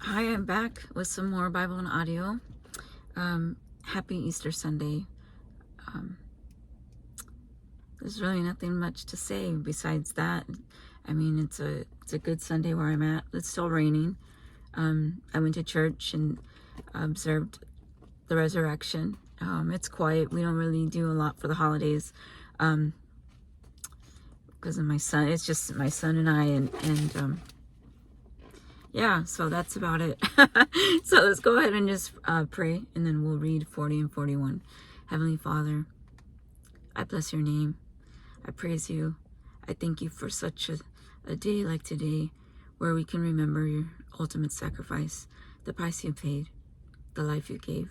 Hi, I'm back with some more Bible and audio. Happy Easter Sunday. Um, there's really nothing much to say besides that. I mean, it's a good Sunday where I'm at. It's still raining. I went to church and observed the resurrection. It's quiet. We don't really do a lot for the holidays because of my son. It's just my son and I, and yeah, so that's about it. So let's go ahead and just pray, and then we'll read 40 and 41. Heavenly Father, I bless your name. I praise you. I thank you for such a day like today, where we can remember your ultimate sacrifice, the price you paid, the life you gave.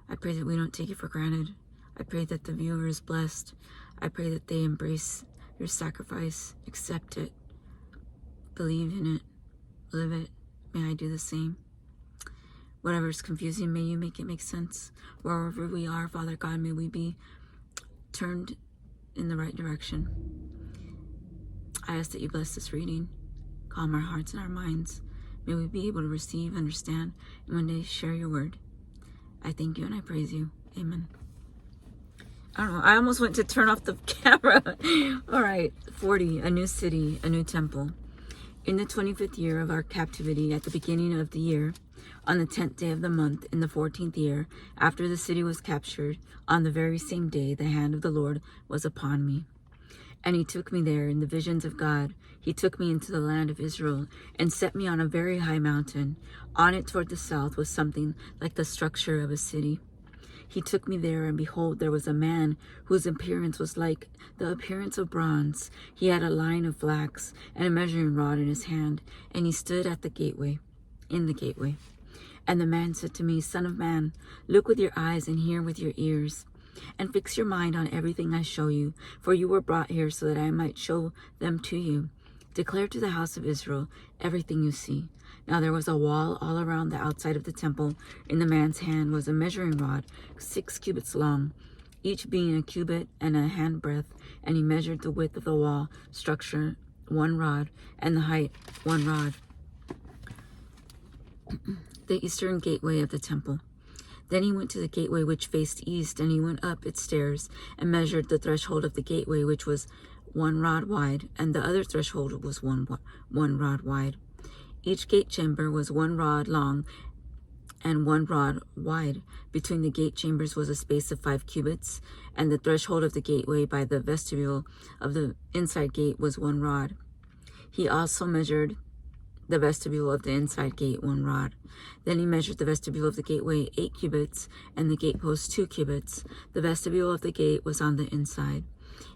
I pray that we don't take it for granted. I pray that the viewer is blessed. I pray that they embrace your sacrifice, accept it, believe in it, live it. May I do the same. Whatever is confusing, may you make it make sense. Wherever we are, Father God, may we be turned in the right direction. I ask that you bless this reading, calm our hearts and our minds. May we be able to receive, understand, and one day share your word. I thank you and I praise you. Amen. I don't know. I almost went to turn off the camera. All right. 40, a new city, a new temple. In the 25th year of our captivity, at the beginning of the year, on the 10th day of the month, in the 14th year, after the city was captured, on the very same day, the hand of the Lord was upon me. And he took me there in the visions of God. He took me into the land of Israel and set me on a very high mountain. On it toward the south was something like the structure of a city. He took me there, and behold, there was a man whose appearance was like the appearance of bronze. He had a line of flax and a measuring rod in his hand, and he stood at the gateway, in the gateway. And the man said to me, Son of man, look with your eyes and hear with your ears, and fix your mind on everything I show you, for you were brought here so that I might show them to you. Declare to the house of Israel everything you see. Now there was a wall all around the outside of the temple. In the man's hand was a measuring rod, 6 cubits long, each being a cubit and a handbreadth. And he measured the width of the wall structure 1 rod, and the height 1 rod. The eastern gateway of the temple. Then he went to the gateway which faced east, and he went up its stairs and measured the threshold of the gateway, which was 1 rod wide, and the other threshold was one rod wide. Each gate chamber was 1 rod long and 1 rod wide. Between the gate chambers was a space of 5 cubits, and the threshold of the gateway by the vestibule of the inside gate was 1 rod. He also measured the vestibule of the inside gate 1 rod. Then he measured the vestibule of the gateway 8 cubits, and the gatepost 2 cubits. The vestibule of the gate was on the inside.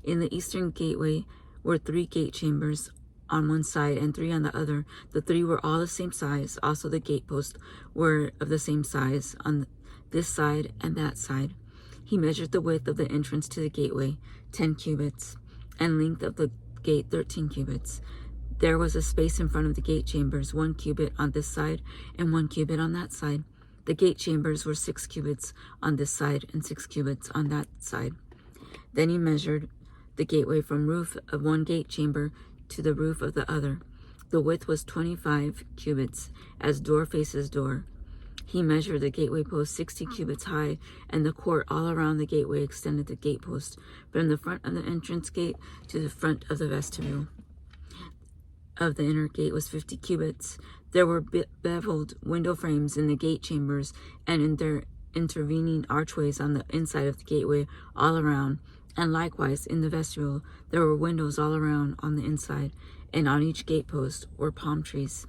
In the eastern gateway were 3 gate chambers on one side and 3 on the other. The 3 were all the same size. Also the gateposts were of the same size on this side and that side. He measured the width of the entrance to the gateway 10 cubits, and length of the gate 13 cubits. There was a space in front of the gate chambers, 1 cubit on this side and 1 cubit on that side. The gate chambers were 6 cubits on this side and 6 cubits on that side. Then he measured the gateway from roof of one gate chamber to the roof of the other. The width was 25 cubits, as door faces door. He measured the gateway post 60 cubits high, and the court all around the gateway extended the gate post from the front of the entrance gate to the front of the vestibule of the inner gate was 50 cubits. There were beveled window frames in the gate chambers and in their intervening archways on the inside of the gateway all around, and likewise in the vestibule there were windows all around on the inside, and on each gatepost were palm trees.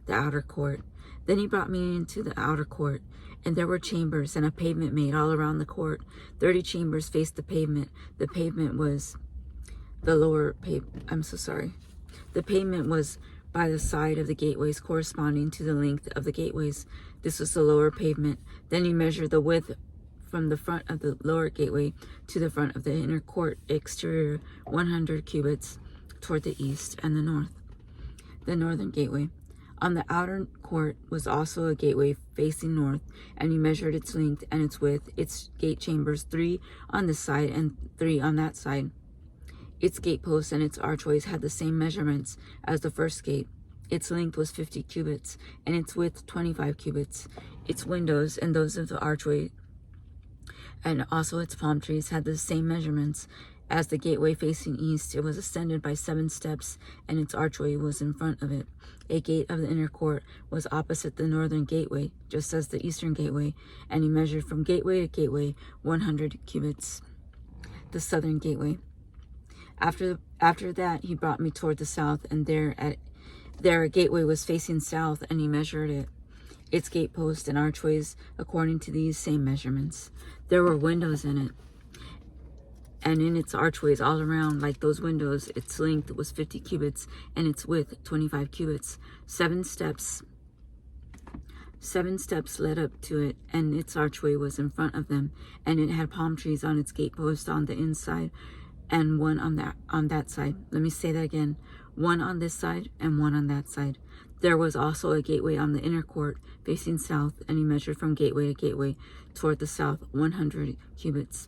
The outer court. Then he brought me into the outer court, and there were chambers and a pavement made all around the court. 30 chambers faced the pavement. The pavement was The pavement was by the side of the gateways, corresponding to the length of the gateways. This was the lower pavement. Then he measured the width from the front of the lower gateway to the front of the inner court exterior, 100 cubits toward the east and the north. The northern gateway. On the outer court was also a gateway facing north, and he measured its length and its width, its gate chambers, 3 on this side and 3 on that side. Its gateposts and its archways had the same measurements as the first gate. Its length was 50 cubits, and its width 25 cubits. Its windows and those of the archway, and also its palm trees, had the same measurements as the gateway facing east. It was ascended by 7 steps, and its archway was in front of it. A gate of the inner court was opposite the northern gateway, just as the eastern gateway, and he measured from gateway to gateway 100 cubits. The southern gateway. After that, he brought me toward the south, and there a gateway was facing south, and he measured it, its gateposts and archways according to these same measurements. There were windows in it, and in its archways all around, like those windows. Its length was 50 cubits, and its width 25 cubits. 7 steps led up to it, and its archway was in front of them, and it had palm trees on its gatepost on the inside, and one on that side. Let me say that again. One on this side and one on that side. There was also a gateway on the inner court facing south, and he measured from gateway to gateway toward the south 100 cubits.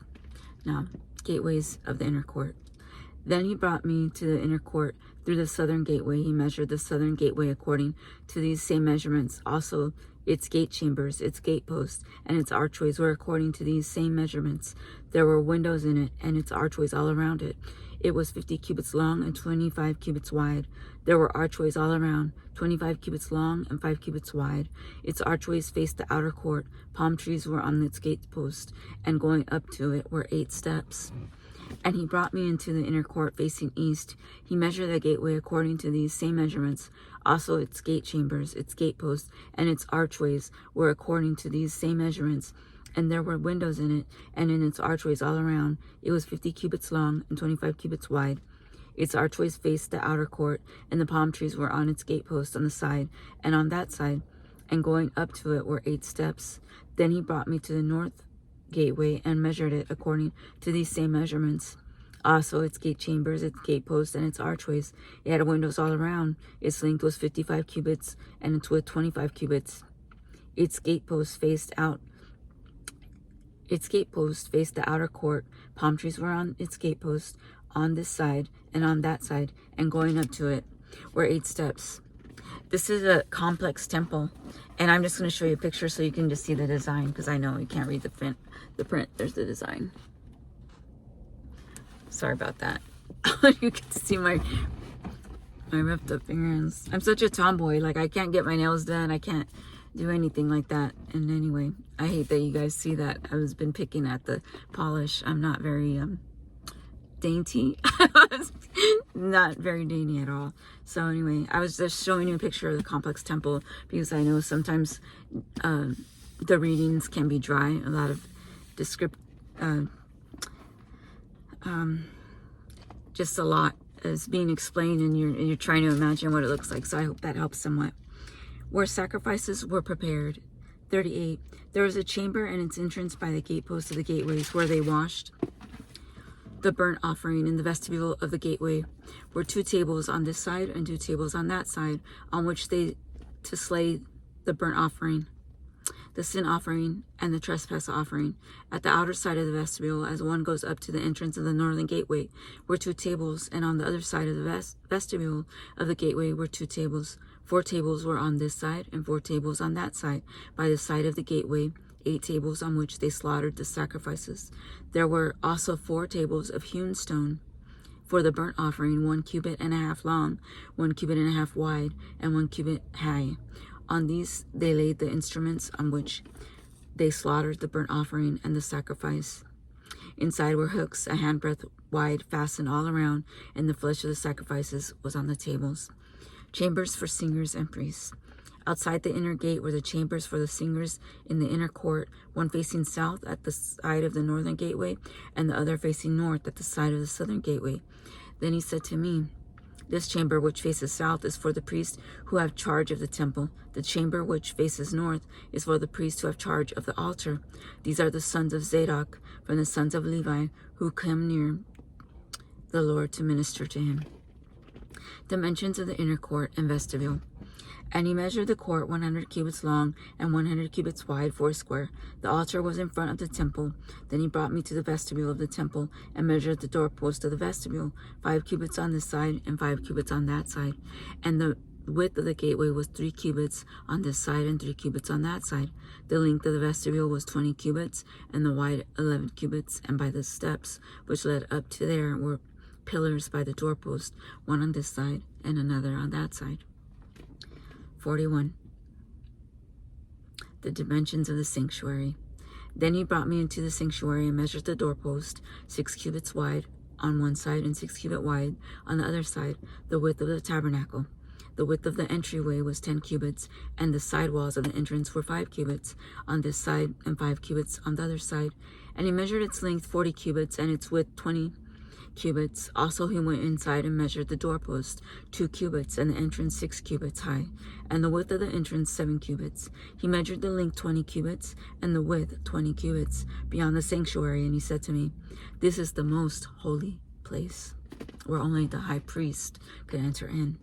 Now, gateways of the inner court. Then he brought me to the inner court through the southern gateway. He measured the southern gateway according to these same measurements. Also, its gate chambers, its gateposts, and its archways were according to these same measurements. There were windows in it, and its archways all around it. It was 50 cubits long and 25 cubits wide. There were archways all around, 25 cubits long and 5 cubits wide. Its archways faced the outer court. Palm trees were on its gatepost, and going up to it were 8 steps. And he brought me into the inner court facing east. He measured the gateway according to these same measurements. Also its gate chambers, its gateposts, and its archways were according to these same measurements. And there were windows in it, and in its archways all around. It was 50 cubits long and 25 cubits wide. Its archways faced the outer court, and the palm trees were on its gateposts on the side and on that side. And going up to it were 8 steps. Then he brought me to the north gateway and measured it according to these same measurements. Also its gate chambers, its gateposts, and its archways. It had windows all around. Its length was 55 cubits, and its width 25 cubits. Its gateposts faced the outer court. Palm trees were on its gatepost on this side and on that side, and going up to it were 8 steps. This is a complex temple, and I'm just going to show you a picture so you can just see the design, because I know you can't read the print. There's the design. Sorry about that. You can see my ripped up fingers. I'm such a tomboy. Like, I can't get my nails done. I can't do anything like that. And anyway, I hate that you guys see that. I've been picking at the polish. I'm not very dainty. Not very dainty at all. So anyway, I was just showing you a picture of the complex temple because I know sometimes the readings can be dry. A lot of just a lot is being explained, and you're trying to imagine what it looks like. So I hope that helps somewhat. Where sacrifices were prepared. 38. There was a chamber and its entrance by the gateposts of the gateways where they washed the burnt offering. In the vestibule of the gateway were 2 tables on this side and 2 tables on that side, on which they to slay the burnt offering, the sin offering, and the trespass offering. At the outer side of the vestibule, as one goes up to the entrance of the northern gateway, were 2 tables, and on the other side of the vestibule of the gateway were 2 tables. 4 tables were on this side and 4 tables on that side. By the side of the gateway, 8 tables on which they slaughtered the sacrifices. There were also 4 tables of hewn stone for the burnt offering, 1 cubit and a half long, 1 cubit and a half wide, and 1 cubit high. On these they laid the instruments on which they slaughtered the burnt offering and the sacrifice. Inside were hooks a handbreadth wide, fastened all around, and the flesh of the sacrifices was on the tables. Chambers for singers and priests. Outside the inner gate were the chambers for the singers in the inner court, one facing south at the side of the northern gateway, and the other facing north at the side of the southern gateway. Then he said to me, this chamber which faces south is for the priests who have charge of the temple. The chamber which faces north is for the priests who have charge of the altar. These are the sons of Zadok from the sons of Levi who come near the Lord to minister to him. Dimensions of the inner court and vestibule. And he measured the court 100 cubits long and 100 cubits wide, 4 square. The altar was in front of the temple. Then he brought me to the vestibule of the temple and measured the doorpost of the vestibule, 5 cubits on this side and 5 cubits on that side. And the width of the gateway was 3 cubits on this side and 3 cubits on that side. The length of the vestibule was 20 cubits, and the wide 11 cubits. And by the steps which led up to there were pillars by the doorpost, one on this side and another on that side. 41. The dimensions of the sanctuary. Then he brought me into the sanctuary and measured the doorpost, 6 cubits wide on one side and 6 cubits wide on the other side, the width of the tabernacle. The width of the entryway was 10 cubits, and the side walls of the entrance were 5 cubits on this side and 5 cubits on the other side. And he measured its length 40 cubits and its width 20 cubits. Also he went inside and measured the doorpost 2 cubits, and the entrance 6 cubits high, and the width of the entrance 7 cubits. He measured the length 20 cubits, and the width 20 cubits beyond the sanctuary. And he said to me, "This is the most holy place, where only the high priest could enter in."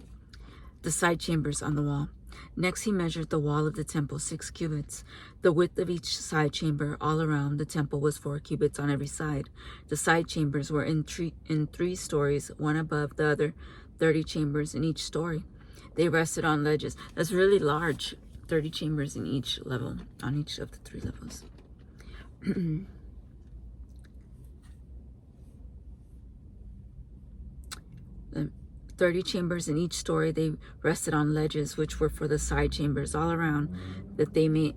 The side chambers on the wall. Next he measured the wall of the temple 6 cubits. The width of each side chamber all around the temple was 4 cubits on every side. The side chambers were in 3 stories, one above the other, 30 chambers in each story. They rested on ledges. That's really large, 30 chambers in each level, on each of the 3 levels. 30 chambers in each story. They rested on ledges, which were for the side chambers all around, that they might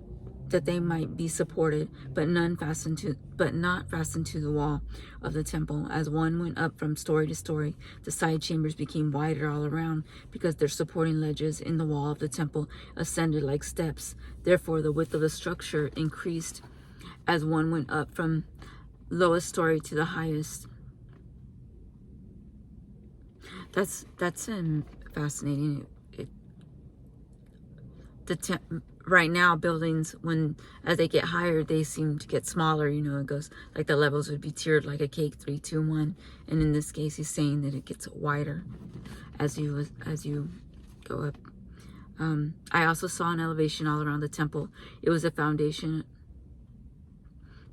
be supported, but not fastened to the wall of the temple. As one went up from story to story, the side chambers became wider all around, because their supporting ledges in the wall of the temple ascended like steps. Therefore, the width of the structure increased as one went up from lowest story to the highest. That's fascinating. Right now, buildings, as they get higher, they seem to get smaller. It goes like the levels would be tiered like a cake, 3, 2, 1. And in this case, he's saying that it gets wider as you go up. I also saw an elevation all around the temple. It was a foundation.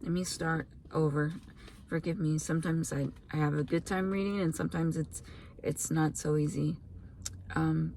Let me start over. Forgive me. Sometimes I have a good time reading, and sometimes it's not so easy.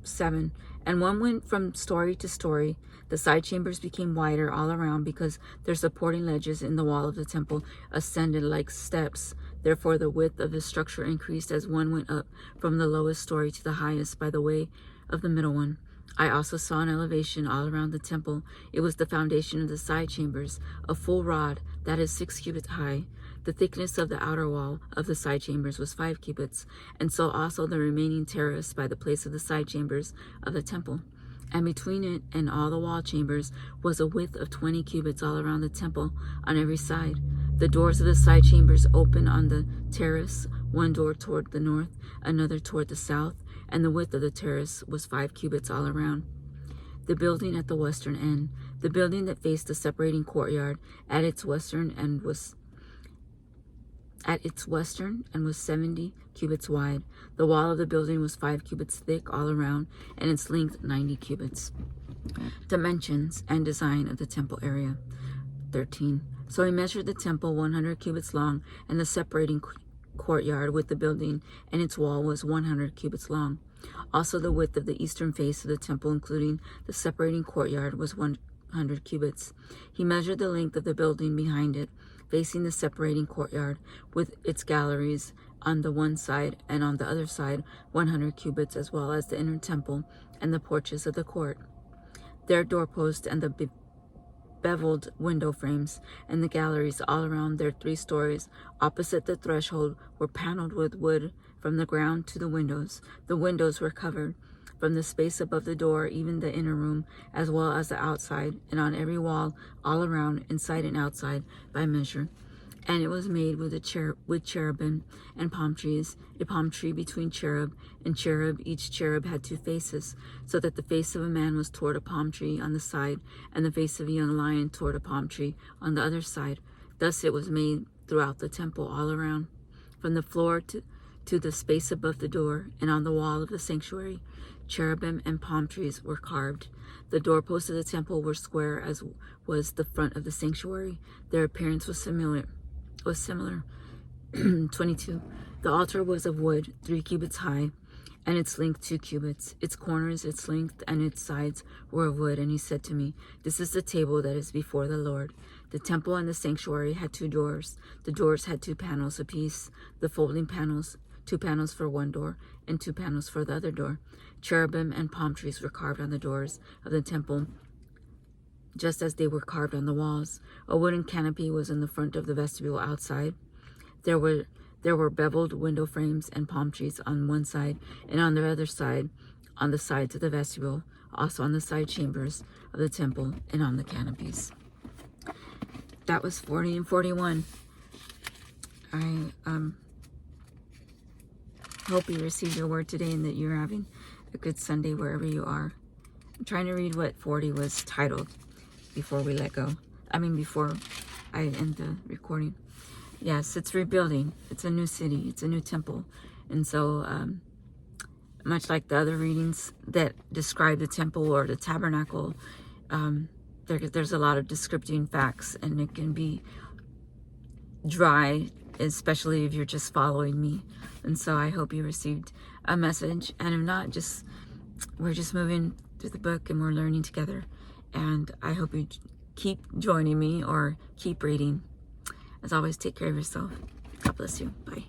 7. And one went from story to story. The side chambers became wider all around, because their supporting ledges in the wall of the temple ascended like steps. Therefore, the width of the structure increased as one went up from the lowest story to the highest by the way of the middle one. I also saw an elevation all around the temple. It was the foundation of the side chambers, a full rod, that is 6 cubits high. The thickness of the outer wall of the side chambers was 5 cubits, and so also the remaining terrace by the place of the side chambers of the temple. And between it and all the wall chambers was a width of 20 cubits all around the temple on every side. The doors of the side chambers opened on the terrace, one door toward the north, another toward the south, and the width of the terrace was 5 cubits all around. The building at the western end, the building that faced the separating courtyard at its western end was 70 cubits wide. The wall of the building was 5 cubits thick all around, and its length 90 cubits. Dimensions and design of the temple area. 13. So he measured the temple 100 cubits long, and the separating courtyard with the building and its wall was 100 cubits long. Also the width of the eastern face of the temple, including the separating courtyard, was 100 cubits. He measured the length of the building behind it, facing the separating courtyard, with its galleries on the one side and on the other side, 100 cubits, as well as the inner temple and the porches of the court. Their doorposts and the beveled window frames and the galleries all around their 3 stories opposite the threshold were paneled with wood from the ground to the windows. The windows were covered from the space above the door, even the inner room, as well as the outside, and on every wall all around, inside and outside, by measure. And it was made with cherubim and palm trees, a palm tree between cherub and cherub. Each cherub had 2 faces, so that the face of a man was toward a palm tree on the side, and the face of a young lion toward a palm tree on the other side. Thus it was made throughout the temple all around, from the floor to the space above the door, and on the wall of the sanctuary. Cherubim and palm trees were carved. The doorposts of the temple were square, as was the front of the sanctuary. Their appearance was similar. 22. The altar was of wood, 3 cubits high, and its length 2 cubits, its corners, its length, and its sides were of wood. And he said to me, this is the table that is before the Lord. The temple and the sanctuary had 2 doors. The doors had 2 panels apiece, the folding panels, 2 panels for one door, and 2 panels for the other door. Cherubim and palm trees were carved on the doors of the temple, just as they were carved on the walls. A wooden canopy was in the front of the vestibule outside. There were beveled window frames and palm trees on one side, and on the other side, on the sides of the vestibule, also on the side chambers of the temple, and on the canopies. That was 40 and 41. I hope you received your word today and that you're having a good Sunday wherever you are. I'm trying to read what 40 was titled before we let go. Before I end the recording. Yes, it's rebuilding. It's a new city. It's a new temple. And so, much like the other readings that describe the temple or the tabernacle, there's a lot of descripting facts, and it can be dry, especially if you're just following me. And so I hope you received a message. And if not, we're just moving through the book and we're learning together. And I hope you keep joining me or keep reading. As always, take care of yourself. God bless you. Bye.